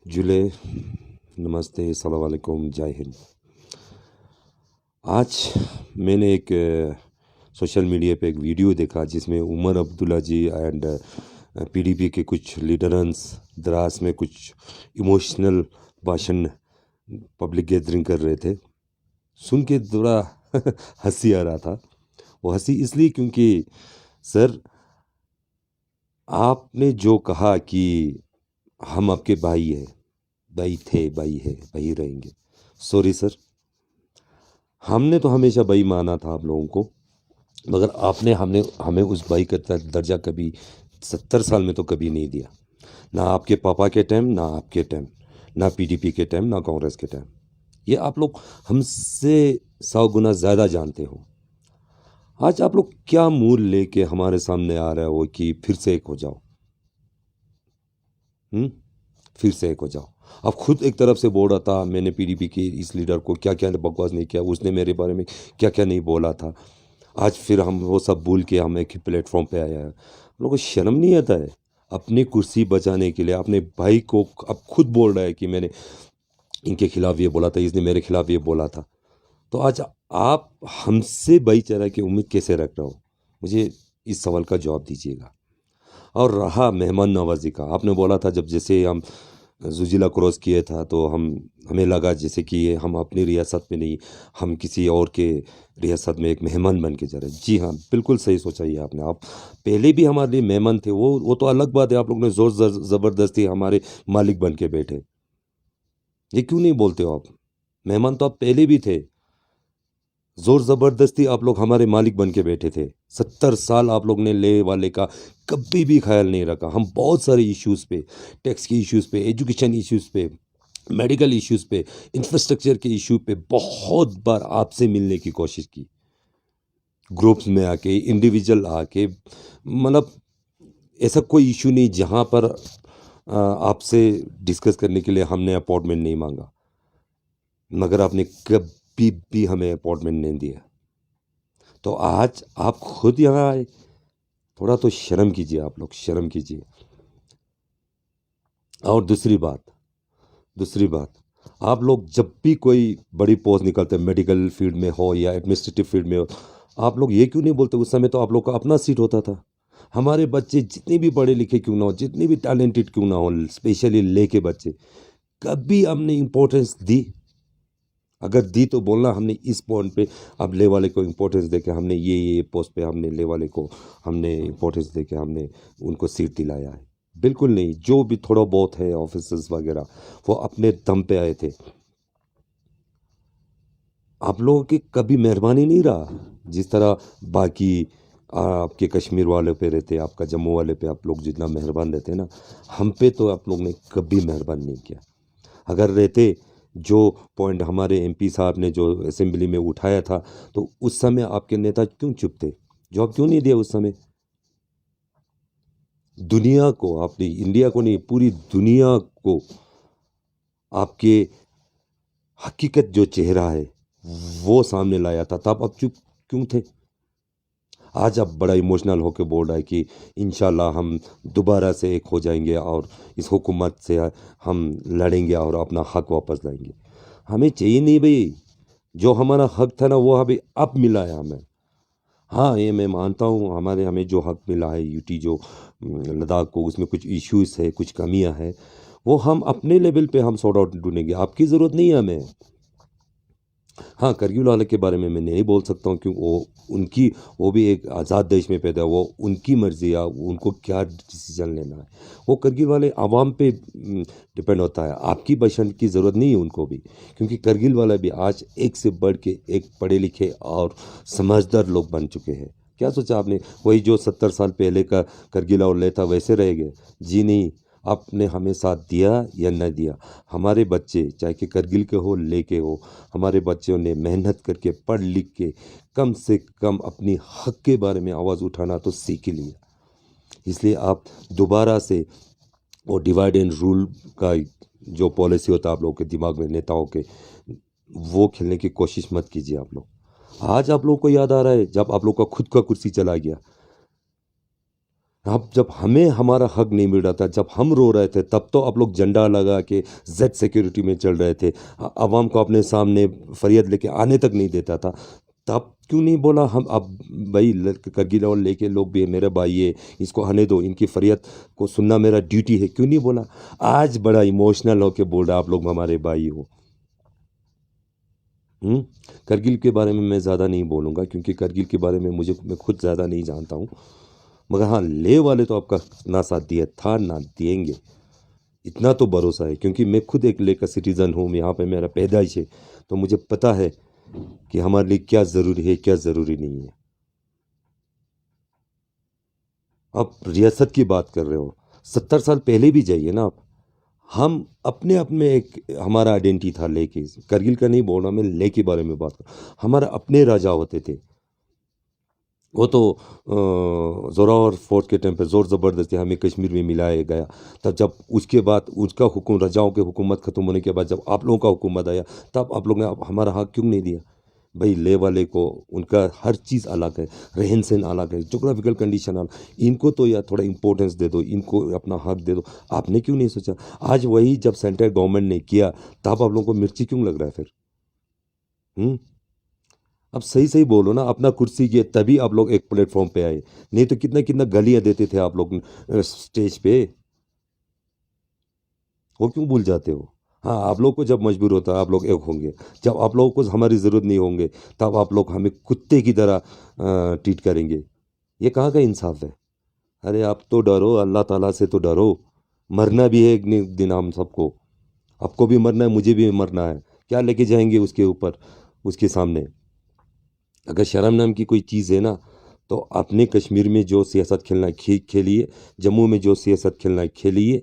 जुले नमस्ते, अस्सलाम वालेकुम, जय हिंद। आज मैंने एक सोशल मीडिया पे एक वीडियो देखा जिसमें उमर अब्दुल्ला जी एंड पीडीपी के कुछ लीडरंस द्रास में कुछ इमोशनल भाषण पब्लिक गैदरिंग कर रहे थे। सुन के थोड़ा हंसी आ रहा था। वो हंसी इसलिए क्योंकि सर, आपने जो कहा कि हम आपके भाई हैं, भाई थे, भाई है, भाई रहेंगे। सॉरी सर, हमने तो हमेशा भाई माना था आप लोगों को, मगर आपने हमने हमें उस भाई का दर्जा कभी 70 साल में तो कभी नहीं दिया। ना आपके पापा के टाइम, ना आपके टाइम, ना पीडीपी के टाइम, ना कांग्रेस के टाइम। ये आप लोग हमसे 100 गुना ज़्यादा जानते हो। आज आप लोग क्या मूल लेके हमारे सामने आ रहे हो कि फिर से एक हो जाओ। हम्म फिर से एक हो जाओ। अब खुद एक तरफ से बोल रहा था मैंने पीडीपी के इस लीडर को क्या क्या बकवास नहीं किया, उसने मेरे बारे में क्या क्या नहीं बोला था। आज फिर हम वो सब भूल के हम एक प्लेटफॉर्म पे आया है। हम लोग को शर्म नहीं आता है? अपनी कुर्सी बचाने के लिए अपने भाई को अब खुद बोल रहा है कि मैंने इनके खिलाफ ये बोला था, इसने मेरे खिलाफ ये बोला था। तो आज आप हमसे भाईचारा की उम्मीद कैसे रख रहे हो? मुझे इस सवाल का जवाब दीजिएगा। और रहा मेहमान नवाजी का, आपने बोला था जब जैसे हम जुजिला क्रॉस किए था तो हमें लगा जैसे कि ये हम अपनी रियासत में नहीं, हम किसी और के रियासत में एक मेहमान बन के जा रहे हैं। जी हाँ, बिल्कुल सही सोचा ये आपने। आप पहले भी हमारे लिए मेहमान थे, वो तो अलग बात है। आप लोग ने जोर ज़बरदस्ती हमारे मालिक बन के बैठे। ये क्यों नहीं बोलते हो आप? मेहमान तो आप पहले भी थे। जोर ज़बरदस्ती आप लोग हमारे मालिक बन के बैठे थे। 70 साल आप लोग ने ले वाले का कभी भी ख्याल नहीं रखा। हम बहुत सारे इश्यूज़ पे, टैक्स के इश्यूज़ पे, एजुकेशन इश्यूज़ पे, मेडिकल इश्यूज़ पे, इंफ्रास्ट्रक्चर के इशू पे बहुत बार आपसे मिलने की कोशिश की। ग्रुप्स में आके, इंडिविजुअल आके, मतलब ऐसा कोई इशू नहीं जहाँ पर आपसे डिस्कस करने के लिए हमने अपॉइंटमेंट नहीं मांगा, मगर आपने कभी भी हमें अपॉइंटमेंट नहीं दिया। तो आज आप खुद यहाँ आए, थोड़ा तो शर्म कीजिए, आप लोग शर्म कीजिए। और दूसरी बात, आप लोग जब भी कोई बड़ी पोस्ट निकलते हैं, मेडिकल फील्ड में हो या एडमिनिस्ट्रेटिव फील्ड में हो, आप लोग ये क्यों नहीं बोलते? उस समय तो आप लोग का अपना सीट होता था। हमारे बच्चे जितने भी पढ़े लिखे क्यों ना हो, जितने भी टैलेंटेड क्यों ना हो, स्पेशली लेके बच्चे, कभी हमने इम्पोर्टेंस दी? अगर दी तो बोलना हमने इस पॉइंट पे अब ले वाले को इम्पोर्टेंस दे के हमने ये पोस्ट पे हमने ले वाले को हमने इम्पोर्टेंस दे के हमने उनको सीट दिलाया है। बिल्कुल नहीं। जो भी थोड़ा बहुत है ऑफिसर्स वगैरह, वो अपने दम पे आए थे। आप लोगों की कभी मेहरबानी नहीं रहा जिस तरह बाकी आपके कश्मीर वाले पे रहते, आपका जम्मू वाले पे आप लोग जितना मेहरबान रहते ना, हम पे तो आप लोग ने कभी मेहरबान नहीं किया। अगर रहते, जो पॉइंट हमारे एमपी साहब ने जो असेंबली में उठाया था, तो उस समय आपके नेता क्यों चुप थे? जवाब क्यों नहीं दिया उस समय? दुनिया को, आपने इंडिया को नहीं पूरी दुनिया को आपके हकीकत जो चेहरा है वो सामने लाया था, तब आप चुप क्यों थे? आज आप बड़ा इमोशनल होकर बोल रहा है कि इंशाल्लाह हम दोबारा से एक हो जाएंगे और इस हुकूमत से हम लड़ेंगे और अपना हक वापस लाएंगे। हमें चाहिए नहीं भाई। जो हमारा हक था ना वो अभी अब मिला है हमें। हाँ, ये मैं मानता हूँ, हमें जो हक मिला है यूटी जो लद्दाख को, उसमें कुछ इश्यूज है, कुछ कमियां है, वो हम अपने लेवल पे हम सॉर्ट आउट ढूंढेंगे। आपकी ज़रूरत नहीं है हमें। हाँ, करगिल वाले के बारे में मैं नहीं बोल सकता हूँ क्योंकि वो भी एक आज़ाद देश में पैदा, वो उनकी मर्ज़ी है, उनको क्या डिसीजन लेना है वो करगिल वाले आवाम पे डिपेंड होता है। आपकी भाषण की ज़रूरत नहीं है उनको भी, क्योंकि करगिल वाला भी आज एक से बढ़ के एक पढ़े लिखे और समझदार लोग बन चुके हैं। क्या सोचा आपने वही जो 70 साल पहले का करगिल और ले था वैसे रहेंगे? जी नहीं। आपने हमें साथ दिया या न दिया, हमारे बच्चे चाहे कि करगिल के हो ले के हो, हमारे बच्चों ने मेहनत करके पढ़ लिख के कम से कम अपनी हक के बारे में आवाज़ उठाना तो सीख ही लिया। इसलिए आप दोबारा से वो डिवाइड एंड रूल का जो पॉलिसी होता है आप लोगों के दिमाग में, नेताओं के, वो खेलने की कोशिश मत कीजिए आप लोग। आज आप लोगों को याद आ रहा है जब आप लोग का खुद का कुर्सी चला गया। अब जब हमें हमारा हक नहीं मिल रहा था, जब हम रो रहे थे, तब तो आप लोग झंडा लगा के जेड सिक्योरिटी में चल रहे थे, आवाम को अपने सामने फरियाद लेके आने तक नहीं देता था। तब क्यों नहीं बोला हम? अब भाई करगिल और लेके लोग भी है, मेरे भाई है, इसको आने दो, इनकी फरियाद को सुनना मेरा ड्यूटी है, क्यों नहीं बोला? आज बड़ा इमोशनल होके बोल रहा आप लोग हमारे भाई हो। हम्म। करगिल के बारे में मैं ज़्यादा नहीं बोलूँगा, क्योंकि करगिल के बारे में मैं खुद ज़्यादा नहीं जानता हूँ। मगर हाँ, ले वाले तो आपका ना साथ दिया था ना देंगे, इतना तो भरोसा है, क्योंकि मैं खुद एक ले का सिटीज़न हूँ, यहाँ पे मेरा पैदाइश है, तो मुझे पता है कि हमारे लिए क्या ज़रूरी है, क्या ज़रूरी नहीं है। आप रियासत की बात कर रहे हो, 70 साल पहले भी जाइए ना आप। हम अपने आप में एक हमारा आइडेंटिटी था ले के, करगिल का नहीं बोल रहा मैं, ले के बारे में बात कर, हमारा अपने राजा होते थे। वो तो जोरावर फोर्ट के टाइम पे ज़ोर ज़बरदस्ती हमें कश्मीर में मिलाया गया। तब जब उसके बाद उसका हुक्म, राजाओं के हुकूमत ख़त्म होने के बाद जब आप लोगों का हुकूमत आया, तब आप लोग ने हमारा हक क्यों नहीं दिया? भाई ले वाले को उनका हर चीज़ अलग है, रहन सहन अलग है, जोग्राफिकल कंडीशन अलग, इनको तो यार थोड़ा इंपॉर्टेंस दे दो, इनको अपना हक दे दो। आपने क्यों नहीं सोचा? आज वही जब सेंट्रल गवर्नमेंट ने किया, तब आप लोगों को मिर्ची क्यों लग रहा है फिर? हम्म। अब सही सही बोलो ना, अपना कुर्सी के तभी आप लोग एक प्लेटफॉर्म पे आए, नहीं तो कितना कितना गालियां देते थे आप लोग स्टेज पे। वो क्यों भूल जाते हो? हाँ, आप लोग को जब मजबूर होता है आप लोग एक होंगे, जब आप लोगों को हमारी ज़रूरत नहीं होंगे, तब आप लोग हमें कुत्ते की तरह ट्रीट करेंगे। ये कहाँ का इंसाफ है? अरे आप तो डरो, अल्लाह ताला से तो डरो। मरना भी है एक दिन हम सबको, आपको भी मरना है, मुझे भी मरना है। क्या लेके जाएंगे उसके ऊपर, उसके सामने? अगर शर्म नाम की कोई चीज़ है ना, तो अपने कश्मीर में जो सियासत खेलना है खेलिए, जम्मू में जो सियासत खेलना है खेलिए।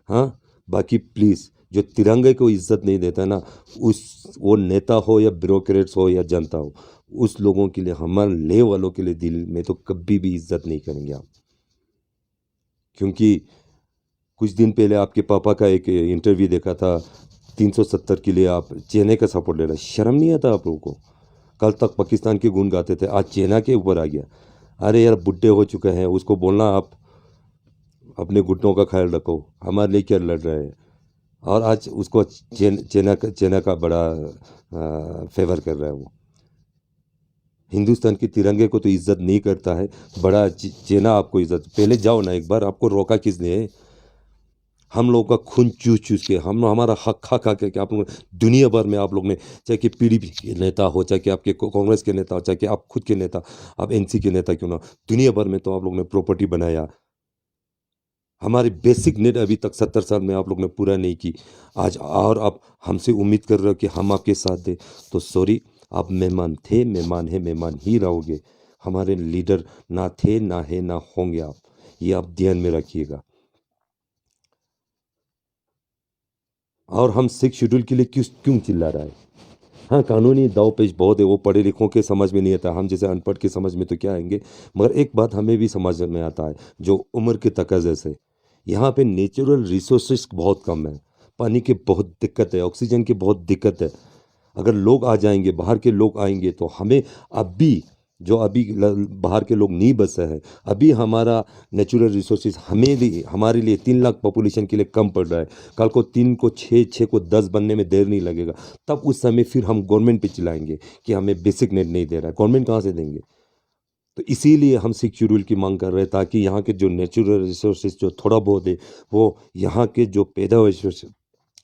हाँ, बाकी प्लीज़, जो तिरंगे को इज्जत नहीं देता ना, उस वो नेता हो या ब्यूरोक्रेट्स हो या जनता हो, उस लोगों के लिए, हमारे ले वालों के लिए दिल में तो कभी भी इज्जत नहीं करेंगे आप। क्योंकि कुछ दिन पहले आपके पापा का एक इंटरव्यू देखा था, 370 के लिए आप चेन्नई का सपोर्ट ले रहे, शर्म नहीं आता आप लोगों को? कल तक पाकिस्तान के गुण गाते थे, आज चाइना के ऊपर आ गया। अरे यार, बुढ़े हो चुके हैं, उसको बोलना आप अपने घुटनों का ख्याल रखो, हमारे लिए क्या लड़ रहे हैं। और आज उसको चाइना का बड़ा फेवर कर रहा है वो। हिंदुस्तान के तिरंगे को तो इज्जत नहीं करता है, बड़ा चाइना आपको इज्जत। पहले जाओ ना एक बार, आपको रोका किसने है? हम लोगों का खून चूस चूस के, हम हमारा हक खा खा के, आप लोग दुनिया भर में आप लोग ने, चाहे कि पीडीपी के नेता हो, चाहे कि आपके कांग्रेस के नेता हो, चाहे कि आप खुद के नेता, आप एनसी के नेता क्यों ना, दुनिया भर में तो आप लोग ने प्रॉपर्टी बनाया। हमारी बेसिक नीड अभी तक 70 साल में आप लोग ने पूरा नहीं की। आज और आप हमसे उम्मीद कर रहे हो कि हम आपके साथ दें, तो सॉरी, आप मेहमान थे, मेहमान है, मेहमान ही रहोगे। हमारे लीडर ना थे, ना है, ना होंगे आप, ये आप ध्यान में रखिएगा। और हम सिख शेड्यूल के लिए क्यों क्यों चिल्ला रहा है? हाँ, कानूनी दावपेच बहुत है, वो पढ़े लिखों के समझ में नहीं आता, हम जैसे अनपढ़ के समझ में तो क्या आएंगे। मगर एक बात हमें भी समझ में आता है, जो उम्र के तकाजे से, यहाँ पे नेचुरल रिसोर्सेज बहुत कम है, पानी की बहुत दिक्कत है, ऑक्सीजन की बहुत दिक्कत है। अगर लोग आ जाएंगे, बाहर के लोग आएंगे, तो हमें अभी, जो अभी बाहर के लोग नहीं बसे हैं, अभी हमारा नेचुरल रिसोर्सेज हमारे लिए 3 लाख पॉपुलेशन के लिए कम पड़ रहा है। कल को 3 को 6, 6 को 10 बनने में देर नहीं लगेगा। तब उस समय फिर हम गवर्नमेंट पे चिल्लाएंगे कि हमें बेसिक नेट नहीं दे रहा है, गवर्नमेंट कहाँ से देंगे? तो इसीलिए हम सिख शेड्यूल की मांग कर रहे हैं, ताकि यहाँ के जो नेचुरल रिसोर्सेज जो थोड़ा बहुत है, वो यहाँ के जो पैदावार,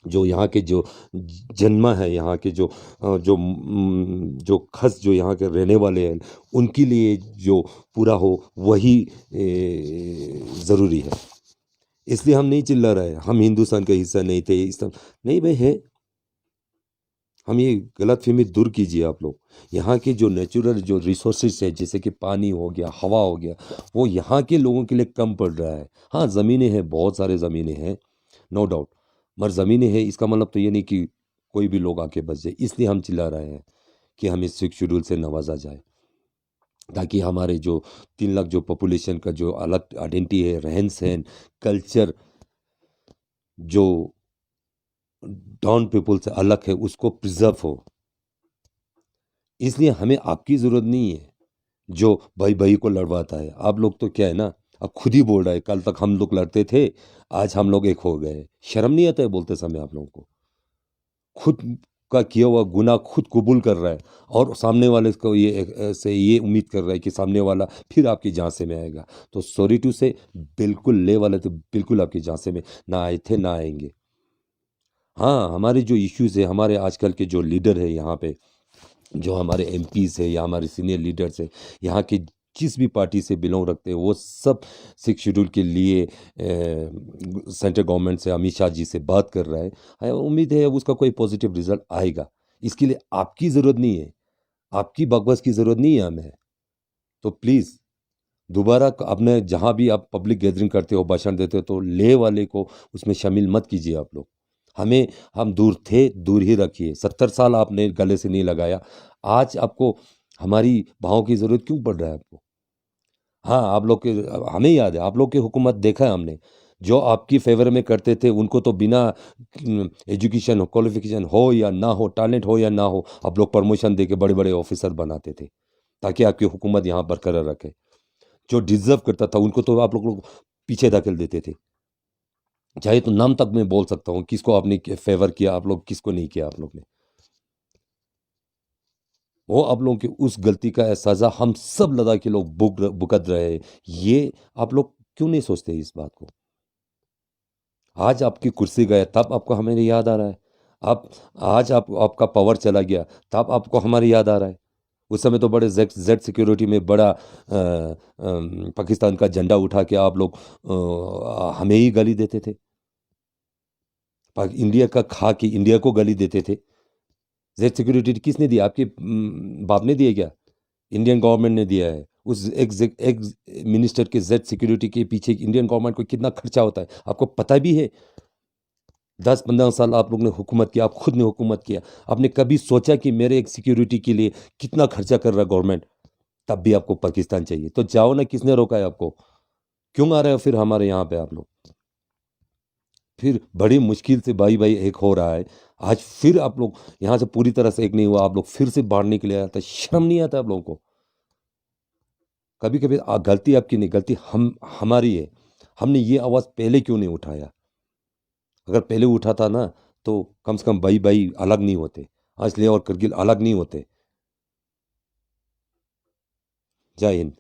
जो यहाँ के जो जन्मा है, यहाँ के जो खस जो यहाँ के रहने वाले हैं, उनके लिए जो पूरा हो, वही ज़रूरी है। इसलिए हम नहीं चिल्ला रहे, हम हिंदुस्तान का हिस्सा नहीं थे, इस नहीं भाई है। हम ये गलत फहमी दूर कीजिए आप लोग। यहाँ के जो नेचुरल जो रिसोर्सेज है, जैसे कि पानी हो गया, हवा हो गया, वो यहाँ के लोगों के लिए कम पड़ रहा है। हाँ, ज़मीनें हैं, बहुत सारे ज़मीनें हैं, नो डाउट, मगर ज़मीनें हैं इसका मतलब तो ये नहीं कि कोई भी लोग आके बस जाए। इसलिए हम चिल्ला रहे हैं कि हमें सिक्स शेड्यूल से नवाजा जाए, ताकि हमारे जो 3 लाख जो पॉपुलेशन का जो अलग आइडेंटिटी है, रहन सहन, कल्चर, जो डॉन पीपल से अलग है, उसको प्रिजर्व हो। इसलिए हमें आपकी ज़रूरत नहीं है, जो भाई भाई को लड़वाता है। आप लोग तो क्या है ना, अब खुद ही बोल रहा है कल तक हम लोग लड़ते थे, आज हम लोग एक हो गए। शर्म नहीं आता है बोलते समय आप लोगों को? खुद का किया हुआ गुनाह खुद कबूल कर रहा है और सामने वाले को ये से ये उम्मीद कर रहा है कि सामने वाला फिर आपकी झांसे में आएगा। तो सॉरी टू से, बिल्कुल ले वाले तो बिल्कुल आपकी झांसे में ना आए थे, ना आएंगे। हाँ, हमारे जो इश्यूज़ है, हमारे आजकल के जो लीडर है यहाँ पे, जो हमारे एमपीज़ है या हमारे सीनियर लीडर्स है, यहाँ के जिस भी पार्टी से बिलोंग रखते हैं, वो सब सिक्स शेड्यूल के लिए सेंट्रल गवर्नमेंट से, अमित शाह जी से बात कर रहा है। उम्मीद है अब उसका कोई पॉजिटिव रिजल्ट आएगा। इसके लिए आपकी ज़रूरत नहीं है, आपकी बकवास की ज़रूरत नहीं है हमें। तो प्लीज़ दोबारा अपने जहाँ भी आप पब्लिक गैदरिंग करते हो, भाषण देते हो, तो ले वाले को उसमें शामिल मत कीजिए आप लोग। हमें हम दूर थे, दूर ही रखिए। 70 साल आपने गले से नहीं लगाया, आज आपको हमारी भावों की ज़रूरत क्यों पड़ रहा है आपको? हाँ, आप लोग के हमें याद है, आप लोग की हुकूमत देखा है हमने। जो आपकी फ़ेवर में करते थे, उनको तो बिना एजुकेशन, क्वालिफ़िकेशन हो या ना हो, टैलेंट हो या ना हो, आप लोग प्रमोशन देके बड़े-बड़े ऑफ़िसर बनाते थे, ताकि आपकी हुकूमत यहाँ बरकरार रखे। जो डिज़र्व करता था, उनको तो आप लोग पीछे धकेल देते थे। चाहे तो नाम तक मैं बोल सकता हूँ, किसको आपने फ़ेवर किया आप लोग, किसको नहीं किया आप लोग ने। वो आप लोगों की उस गलती का सज़ा हम सब लद्दाखी लोग भुगत रहे हैं। ये आप लोग क्यों नहीं सोचते इस बात को? आज आपकी कुर्सी गया तब आपको हमें याद आ रहा है। आप आज आपका पावर चला गया तब आपको हमारी याद आ रहा है। उस समय तो बड़े जेड सिक्योरिटी में बड़ा पाकिस्तान का झंडा उठा के आप लोग हमें ही गाली देते थे। इंडिया का खा के इंडिया को गाली देते थे। जेड सिक्योरिटी किसने दिया? आपके बाप ने दिया क्या? इंडियन गवर्नमेंट ने दिया है। उस एक मिनिस्टर के जेड सिक्योरिटी के पीछे इंडियन गवर्नमेंट को कितना खर्चा होता है आपको पता भी है? 10-15 साल आप लोग ने हुकूमत किया, आप खुद ने हुकूमत किया। आपने कभी सोचा कि मेरे एक सिक्योरिटी के लिए कितना खर्चा कर रहा है गवर्नमेंट? तब भी आपको पाकिस्तान चाहिए। तो जाओ ना, किसने रोका है आपको? क्यों आ रहे हो फिर हमारे यहाँ पे आप लोग? फिर बड़ी मुश्किल से भाई-भाई एक हो रहा है। आज फिर आप लोग यहाँ से पूरी तरह से एक नहीं हुआ, आप लोग फिर से बाहर निकले आते। शर्म नहीं आता आप लोगों को? कभी-कभी गलती आपकी नहीं, गलती हमारी है। हमने ये आवाज़ पहले क्यों नहीं उठाया? अगर पहले उठाता ना, तो कम से कम भाई-भाई अलग नहीं होते। आज लेह और करगिल अलग नहीं होते। जय हिंद।